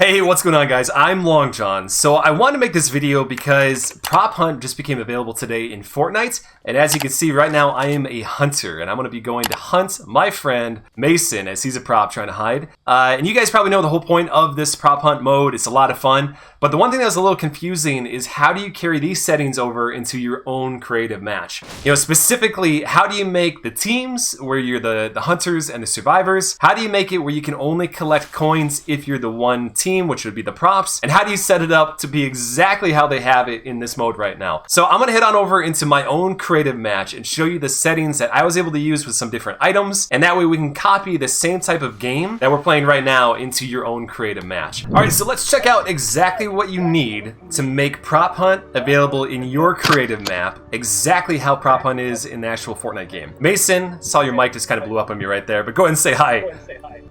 Hey, what's going on guys? I'm Long John. So I wanted to make this video because Prop Hunt just became available today in Fortnite, and as you can see right now I am a hunter and I'm going to be going to hunt my friend Mason as he's a prop trying to hide. And you guys probably know the whole point of this prop hunt mode. It's a lot of fun, but the one thing that was a little confusing is how do you carry these settings over into your own creative match? You know, specifically, how do you make the teams where you're the hunters and the survivors? How do you make it where you can only collect coins if you're the one team, which would be the props, and how do you set it up to be exactly how they have it in this mode right now? So I'm gonna head on over into my own creative match and show you the settings that I was able to use with some different items, and that way we can copy the same type of game that we're playing right now into your own creative match. Alright, so let's check out exactly what you need to make Prop Hunt available in your creative map, exactly how Prop Hunt is in the actual Fortnite game. Mason, saw your mic just kind of blew up on me right there, but go ahead and say hi.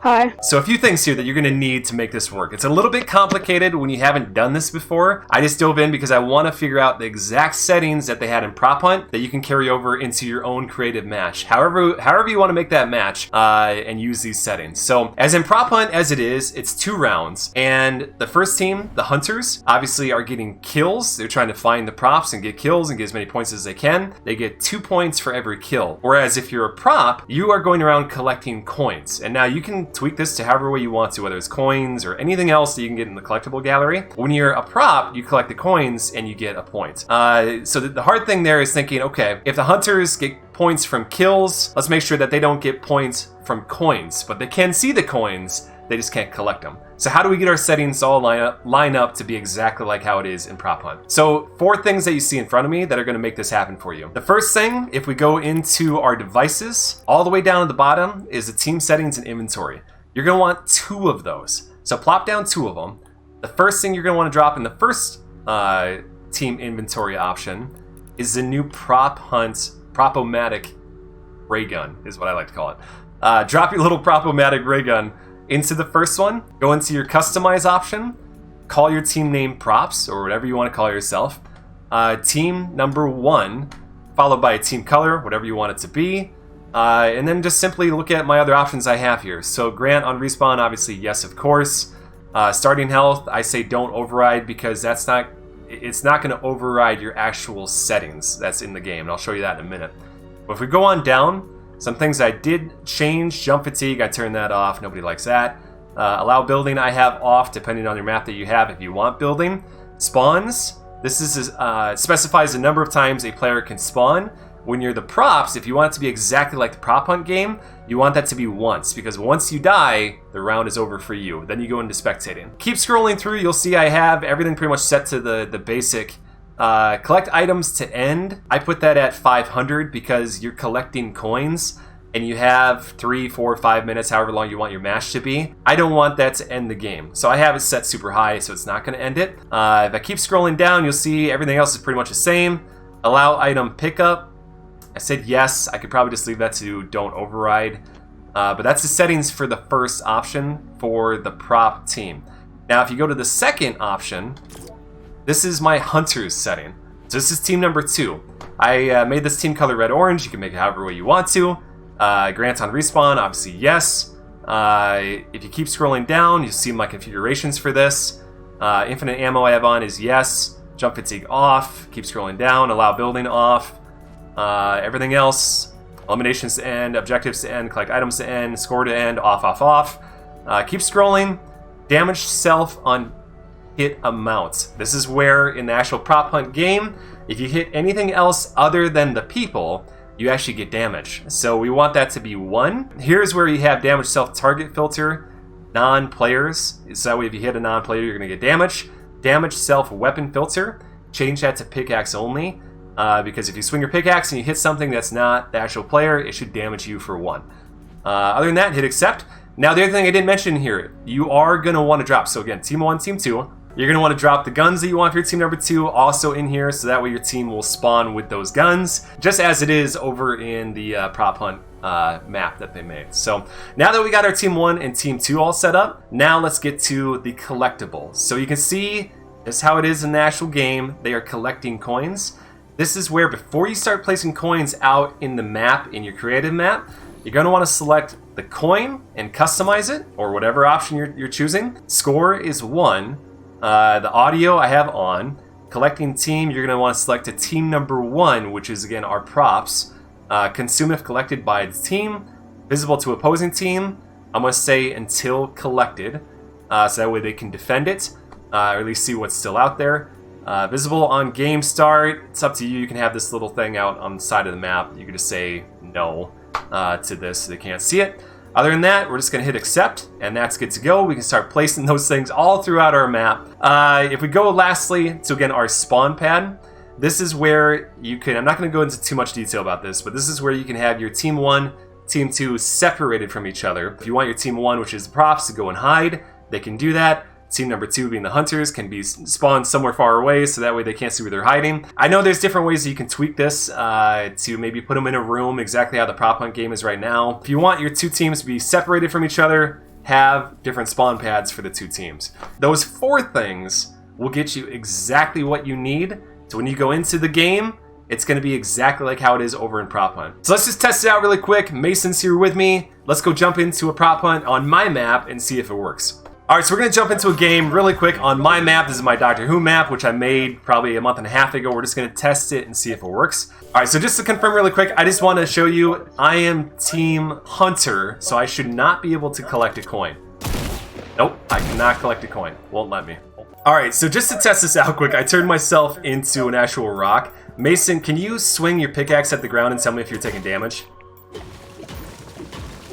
Hi. So a few things here that you're gonna need to make this work. It's a little bit complicated when you haven't done this before. I just dove in because I want to figure out the exact settings that they had in Prop Hunt that you can carry over into your own creative match. However you want to make that match and use these settings. So as in Prop Hunt as it is, it's 2 rounds. And the first team, the hunters, obviously are getting kills. They're trying to find the props and get kills and get as many points as they can. They get 2 points for every kill. Whereas if you're a prop, you are going around collecting coins. And now you can tweak this to however way you want to, whether it's coins or anything else that you can get in the collectible gallery. When you're a prop, you collect the coins and you get a point. So the hard thing there is thinking, okay, if the hunters get points from kills, let's make sure that they don't get points from coins, but they can see the coins, they just can't collect them. So how do we get our settings all line up to be exactly like how it is in Prop Hunt? So 4 things that you see in front of me that are gonna make this happen for you. The first thing, if we go into our devices, all the way down at the bottom is the team settings and inventory. You're gonna want 2 of those. So plop down 2 of them. The first thing you're gonna wanna drop in the first team inventory option is the new Prop Hunt Prop-O-Matic ray gun, is what I like to call it. Drop your little Prop-O-Matic ray gun into the first one, go into your customize option, call your team name props, or whatever you want to call yourself, team number 1, followed by a team color, whatever you want it to be, and then just simply look at my other options I have here. So Grant on respawn, obviously yes of course. Starting health, I say don't override because it's not going to override your actual settings that's in the game, and I'll show you that in a minute. But if we go on down, some things I did change. Jump fatigue, I turned that off. Nobody likes that. Allow building, I have off, depending on your map that you have if you want building. Spawns, this is specifies the number of times a player can spawn. When you're the props, if you want it to be exactly like the Prop Hunt game, you want that to be once, because once you die, the round is over for you. Then you go into spectating. Keep scrolling through, you'll see I have everything pretty much set to the basic. Collect items to end, I put that at 500 because you're collecting coins and you have 3, 4, 5 minutes, however long you want your match to be. I don't want that to end the game, so I have it set super high so it's not going to end it. If I keep scrolling down, you'll see everything else is pretty much the same. Allow item pickup, I said yes. I could probably just leave that to don't override, but that's the settings for the first option for the prop team. Now if you go to the second option, this is my hunters setting. So this is team number 2. I made this team color red orange. You can make it however way you want to. Grant on respawn, obviously yes. If you keep scrolling down, you'll see my configurations for this. Infinite ammo I have on is yes. Jump fatigue off. Keep scrolling down. Allow building off. Everything else, eliminations to end, objectives to end, collect items to end, score to end, off, off, off. Keep scrolling. Damage self on hit amount. This is where in the actual Prop Hunt game, if you hit anything else other than the people, you actually get damage. So we want that to be 1. Here's where you have damage self target filter, non-players. So that way if you hit a non-player, you're going to get damage. Damage self weapon filter, change that to pickaxe only. Because if you swing your pickaxe and you hit something that's not the actual player, it should damage you for 1. Other than that, hit accept. Now the other thing I didn't mention here, you are going to want to drop. So again, team 1, team 2, you're going to want to drop the guns that you want for your team number 2 also in here, so that way your team will spawn with those guns, just as it is over in the Prop Hunt map that they made. So now that we got our team 1 and team 2 all set up, now let's get to the collectibles. So you can see this is how it is in the actual game. They are collecting coins. This is where before you start placing coins out in the map, in your creative map, you're going to want to select the coin and customize it, or whatever option you're choosing. Score is 1. The audio I have on. Collecting team, you're going to want to select a team number 1, which is again our props. Consume if collected by the team. Visible to opposing team. I'm going to say until collected, so that way they can defend it, or at least see what's still out there. Visible on game start. It's up to you. You can have this little thing out on the side of the map. You can just say no to this so they can't see it. Other than that, we're just going to hit accept, and that's good to go. We can start placing those things all throughout our map. If we go lastly to, again, our spawn pad, this is where you can, I'm not going to go into too much detail about this, but this is where you can have your team 1, team 2 separated from each other. If you want your team 1, which is the props, to go and hide, they can do that. Team number 2, being the hunters, can be spawned somewhere far away, so that way they can't see where they're hiding. I know there's different ways that you can tweak this to maybe put them in a room, exactly how the prop hunt game is right now. If you want your 2 teams to be separated from each other, have different spawn pads for the 2 teams. Those 4 things will get you exactly what you need, so when you go into the game, it's going to be exactly like how it is over in Prop Hunt. So let's just test it out really quick. Mason's here with me. Let's go jump into a prop hunt on my map and see if it works. Alright, so we're going to jump into a game really quick on my map. This is my Doctor Who map, which I made probably a month and a half ago. We're just going to test it and see if it works. Alright, so just to confirm really quick, I just want to show you I am Team Hunter, so I should not be able to collect a coin. Nope, I cannot collect a coin. Won't let me. Alright, so just to test this out quick, I turned myself into an actual rock. Mason, can you swing your pickaxe at the ground and tell me if you're taking damage?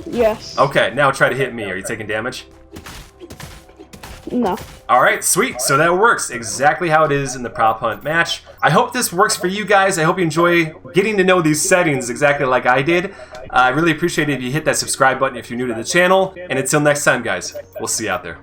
Yes. Okay, now try to hit me. Are you taking damage? No. Alright, sweet. So that works exactly how it is in the prop hunt match. I hope this works for you guys. I hope you enjoy getting to know these settings exactly like I did. I really appreciate it if you hit that subscribe button if you're new to the channel. And until next time, guys, we'll see you out there.